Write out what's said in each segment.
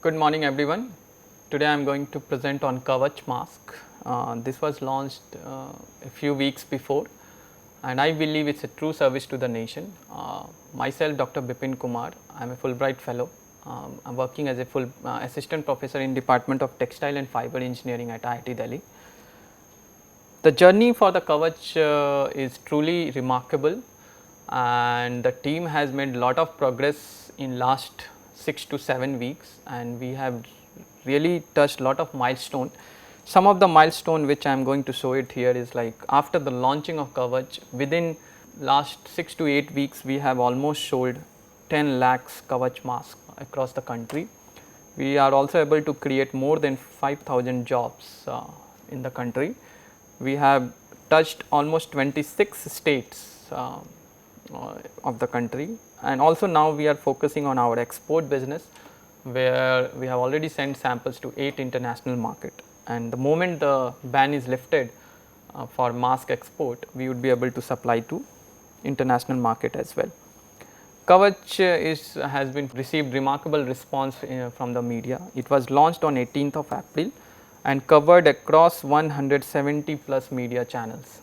Good morning everyone. Today I am going to present on KAWACH mask. This was launched a few weeks before and I believe it is a true service to the nation. Myself Dr. Bipin Kumar, I am a Fulbright fellow. I am working as a full assistant professor in Department of Textile and Fiber Engineering at IIT Delhi. The journey for the KAWACH is truly remarkable and the team has made lot of progress in last 6 to 7 weeks and we have really touched lot of milestone. Some of the milestone which I am going to show it here is like after the launching of KAWACH, within last 6 to 8 weeks we have almost sold 10 lakhs KAWACH masks across the country. We are also able to create more than 5,000 jobs in the country. We have touched almost 26 states of the country, and also now we are focusing on our export business where we have already sent samples to 8 international market, and the moment the ban is lifted for mask export, we would be able to supply to international market as well. KAWACH has been received remarkable response from the media. It was launched on 18th of April and covered across 170 plus media channels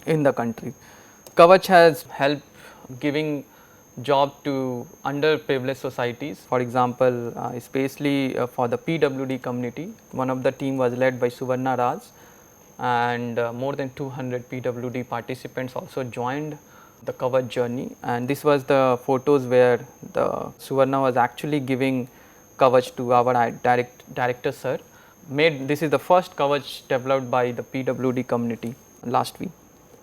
in the country. KAWACH has helped giving job to underprivileged societies. For example, especially for the PWD community, one of the team was led by Suvarna Raj and more than 200 PWD participants also joined the KAWACH journey, and this was the photos where the Suvarna was actually giving KAWACH to our director sir. This is the first KAWACH developed by the PWD community last week.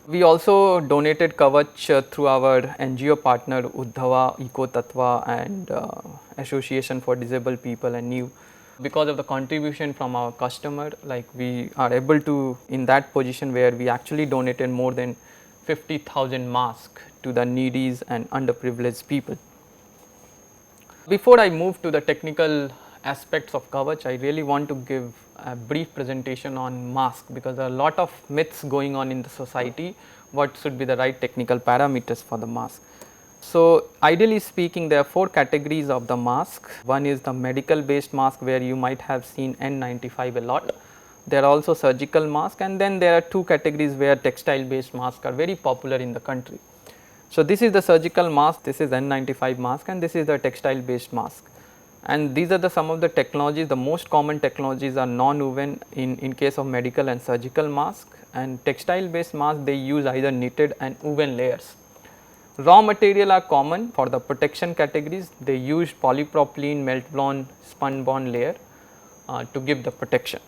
We also donated KAWACH through our NGO partner Uddhava, Eco Tattva and Association for Disabled People and New. Because of the contribution from our customer, like we are able to in that position where we actually donated more than 50,000 masks to the needies and underprivileged people. Before I move to the technical aspects of KAWACH, I really want to give a brief presentation on mask because there are a lot of myths going on in the society. What should be the right technical parameters for the mask? So, ideally speaking, there are 4 categories of the mask. One is the medical based mask where you might have seen N95 a lot. There are also surgical masks, and then there are 2 categories where textile based masks are very popular in the country. So, this is the surgical mask, this is N95 mask, and this is the textile based mask. And these are some of the technologies. The most common technologies are non-woven in case of medical and surgical mask, and textile based mask they use either knitted and woven layers. Raw material are common for the protection categories. They use polypropylene, melt blown, spun bond layer to give the protection.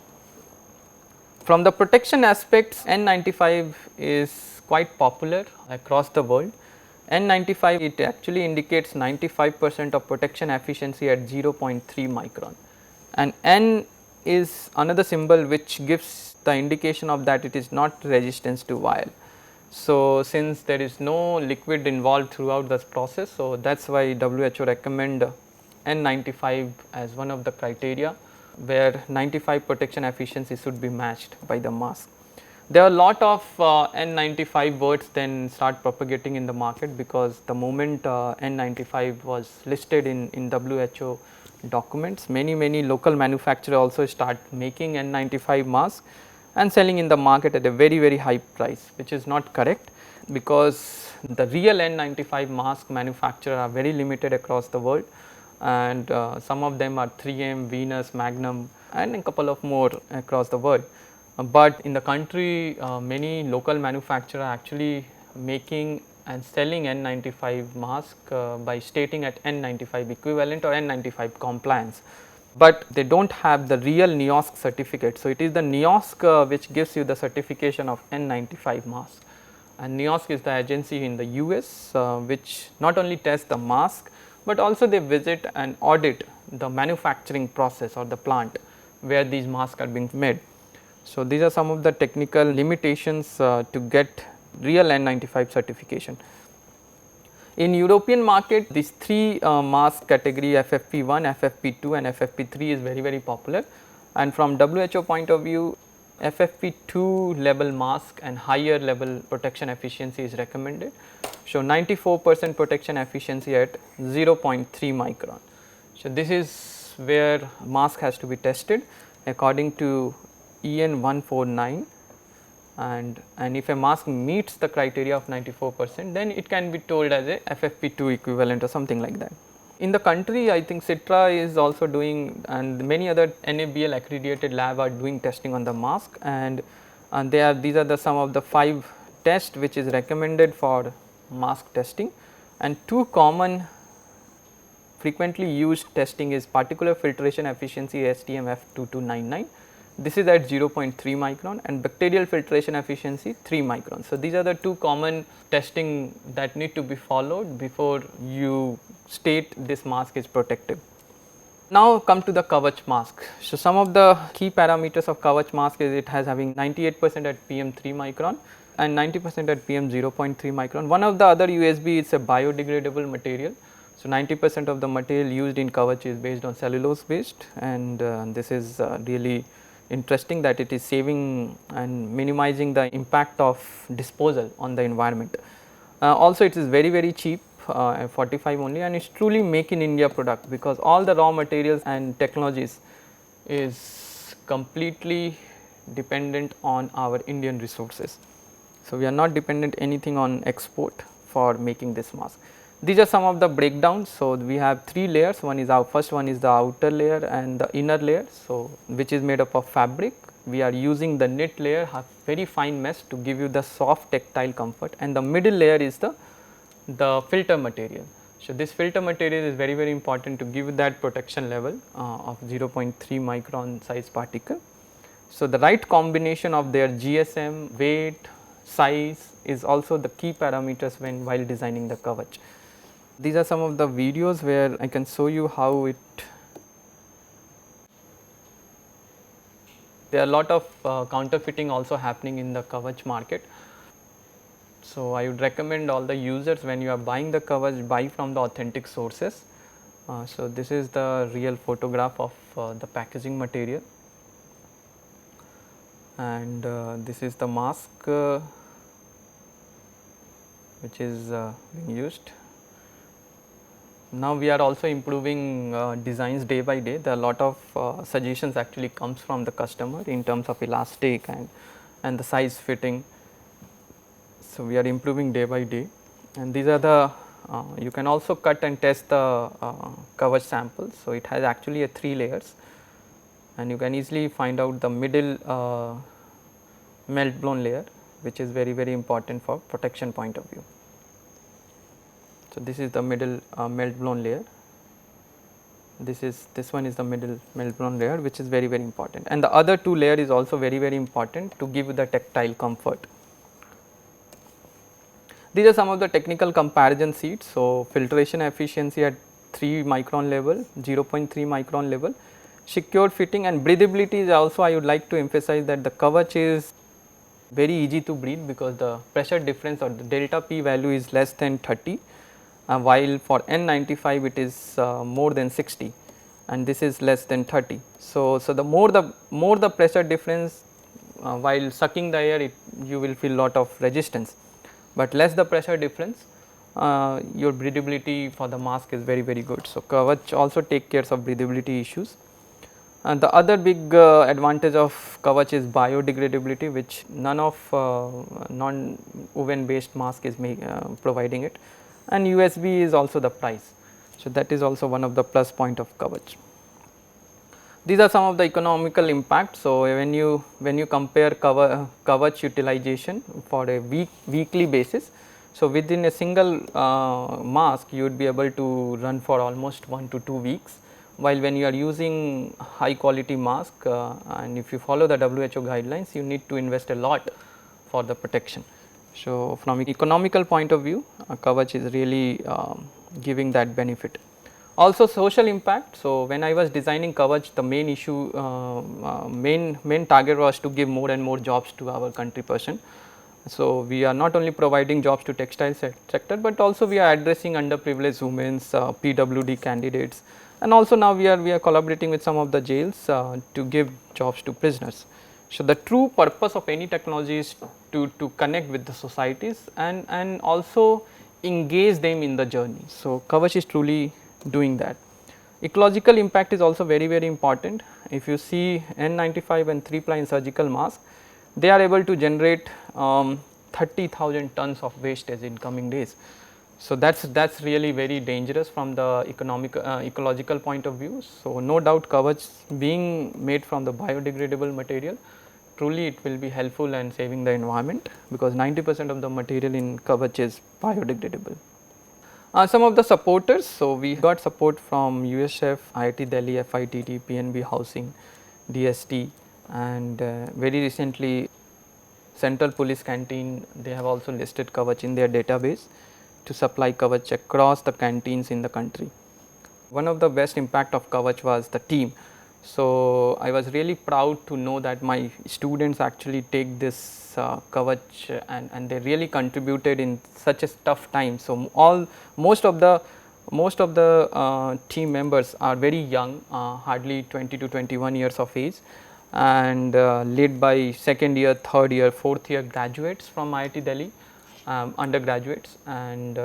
From the protection aspects, N95 is quite popular across the world. N95 it actually indicates 95% of protection efficiency at 0.3 micron, and N is another symbol which gives the indication of that it is not resistance to vial. So, since there is no liquid involved throughout this process, so that is why WHO recommend N95 as one of the criteria where 95 protection efficiency should be matched by the mask. There are a lot of N95 words then start propagating in the market because the moment N95 was listed in WHO documents, many local manufacturers also start making N95 masks and selling in the market at a very high price, which is not correct because the real N95 mask manufacturers are very limited across the world, and some of them are 3M, Venus, Magnum and a couple of more across the world. But in the country, many local manufacturers are actually making and selling N95 mask by stating at N95 equivalent or N95 compliance, but they do not have the real NIOSC certificate. So, it is the NIOSC which gives you the certification of N95 mask, and NIOSC is the agency in the US which not only tests the mask, but also they visit and audit the manufacturing process or the plant where these masks are being made. So, these are some of the technical limitations to get real N95 certification. In European market, these 3 mask category FFP1, FFP2 and FFP3 is very popular, and from WHO point of view FFP2 level mask and higher level protection efficiency is recommended. So, 94% protection efficiency at 0.3 micron. So, this is where mask has to be tested according to EN 149, and if a mask meets the criteria of 94%, then it can be told as a FFP2 equivalent or something like that. In the country, I think Citra is also doing, and many other NABL accredited lab are doing testing on the mask, and these are some of the 5 tests which is recommended for mask testing. And 2 common frequently used testing is particular filtration efficiency STM F2299. This is at 0.3 micron, and bacterial filtration efficiency 3 micron. So, these are the 2 common testing that need to be followed before you state this mask is protective. Now come to the KAWACH mask. So, some of the key parameters of KAWACH mask is it has having 98% at PM 3 micron and 90% at PM 0.3 micron. One of the other USB is a biodegradable material. So, 90% of the material used in KAWACH is based on cellulose based, and this is really interesting that it is saving and minimizing the impact of disposal on the environment. Also it is very cheap, 45 only, and it is truly make in India product, because all the raw materials and technologies is completely dependent on our Indian resources. So, we are not dependent anything on export for making this mask. These are some of the breakdowns. So, we have 3 layers. One is our first one is the outer layer and the inner layer, so which is made up of fabric. We are using the knit layer, have very fine mesh to give you the soft tactile comfort, and the middle layer is the filter material. So, this filter material is very important to give that protection level of 0.3 micron size particle. So, the right combination of their GSM, weight, size is also the key parameters while designing the KAWACH. These are some of the videos where I can show you how it. There are a lot of counterfeiting also happening in the KAWACH market. So, I would recommend all the users, when you are buying the KAWACH, buy from the authentic sources. So, this is the real photograph of the packaging material, and this is the mask which is being used. Now, we are also improving designs day by day. There are a lot of suggestions actually comes from the customer in terms of elastic and the size fitting. So, we are improving day by day, and these are the you can also cut and test the KAWACH samples. So, it has actually a 3 layers, and you can easily find out the middle melt blown layer, which is very important for protection point of view. So, this is the middle melt blown layer. This one is the middle melt blown layer, which is very important, and the other 2 layer is also very important to give the tactile comfort. These are some of the technical comparison sheets. So, filtration efficiency at 3 micron level, 0.3 micron level, secure fitting, and breathability is also, I would like to emphasize that the KAWACH is very easy to breathe, because the pressure difference or the delta P value is less than 30, while for N95 it is more than 60, and this is less than 30. So, the more the pressure difference, while sucking the air, you will feel lot of resistance, but less the pressure difference, your breathability for the mask is very good. So, KAWACH also take care of breathability issues. And the other big advantage of KAWACH is biodegradability, which none of non-oven based mask is providing it, and USB is also the price. So, that is also one of the plus point of KAWACH. These are some of the economical impact. So, when you compare KAWACH utilization for a weekly basis, so within a single mask you would be able to run for almost 1 to 2 weeks, while when you are using high quality mask and if you follow the WHO guidelines, you need to invest a lot for the protection. So, from economical point of view, KAWACH is really giving that benefit. Also social impact. So, when I was designing KAWACH, the main issue, main target was to give more and more jobs to our country person. So, we are not only providing jobs to textile sector, but also we are addressing underprivileged women, PWD candidates, and also now we are collaborating with some of the jails to give jobs to prisoners. So, the true purpose of any technology is to connect with the societies and also engage them in the journey. So, KAWACH is truly doing that. Ecological impact is also very important. If you see N95 and 3-ply in surgical mask, they are able to generate 30,000 tons of wastage in coming days. So that's really very dangerous from the ecological point of view. So no doubt KAWACH being made from the biodegradable material, truly it will be helpful and saving the environment, because 90% of the material in KAWACH is biodegradable. Some of the supporters, so we got support from USF, IIT Delhi, FITT, PNB Housing, DST, and very recently Central Police Canteen, they have also listed KAWACH in their database to supply KAWACH across the canteens in the country. One of the best impact of KAWACH was the team. So I was really proud to know that my students actually take this KAWACH and they really contributed in such a tough time. So most of the team members are very young, hardly 20 to 21 years of age, and led by second year, third year, fourth year graduates from IIT Delhi. Undergraduates, and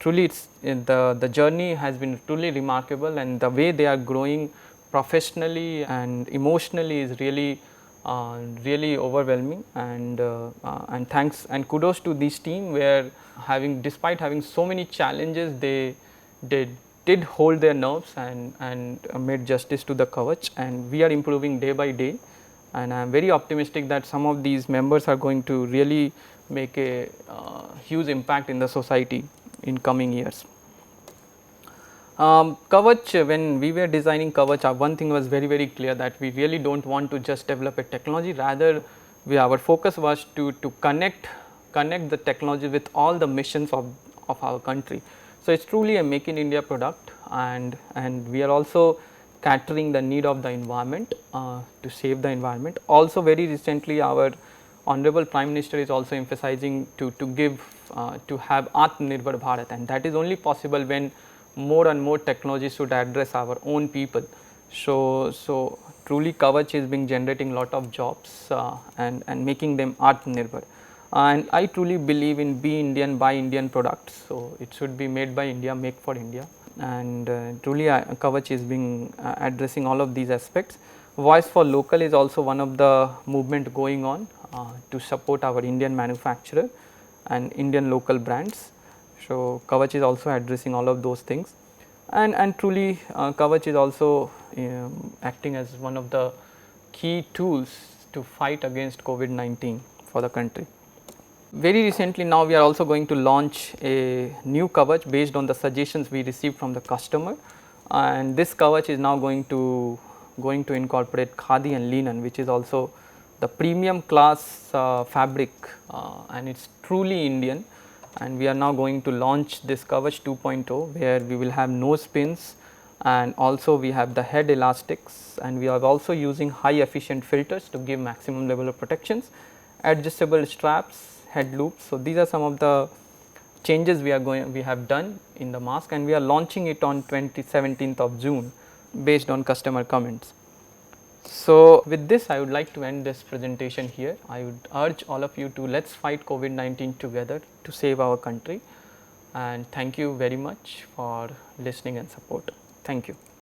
truly it's the journey has been truly remarkable, and the way they are growing professionally and emotionally is really really overwhelming, and thanks and kudos to this team, where despite having so many challenges, they did hold their nerves and made justice to the KAWACH, and we are improving day by day, and I am very optimistic that some of these members are going to really make a huge impact in the society in coming years. KAWACH, when we were designing KAWACH, one thing was very clear, that we really do not want to just develop a technology, rather our focus was to connect the technology with all the missions of our country. So it is truly a make in India product, and we are also catering the need of the environment, to save the environment. Also very recently our Honorable Prime Minister is also emphasizing to have AATM NIRBHARTA, and that is only possible when more and more technologies should address our own people. So truly KAWACH is being generating lot of jobs and making them Atmanirbhar. And I truly believe in Be Indian, Buy Indian products. So it should be made by India, make for India, and truly KAWACH is being addressing all of these aspects. Voice for Local is also one of the movement going on to support our Indian manufacturer and Indian local brands. So KAWACH is also addressing all of those things, and truly KAWACH is also acting as one of the key tools to fight against COVID-19 for the country. Very recently now we are also going to launch a new KAWACH based on the suggestions we received from the customer, and this KAWACH is now going to incorporate khadi and linen, which is also the premium class fabric, and it is truly Indian, and we are now going to launch this KAWACH 2.0, where we will have nose pins, and also we have the head elastics, and we are also using high efficient filters to give maximum level of protections, adjustable straps, head loops. So these are some of the changes we have done in the mask, and we are launching it on 17th of June based on customer comments. So with this I would like to end this presentation here. I would urge all of you to let's fight COVID-19 together to save our country, and thank you very much for listening and support. Thank you.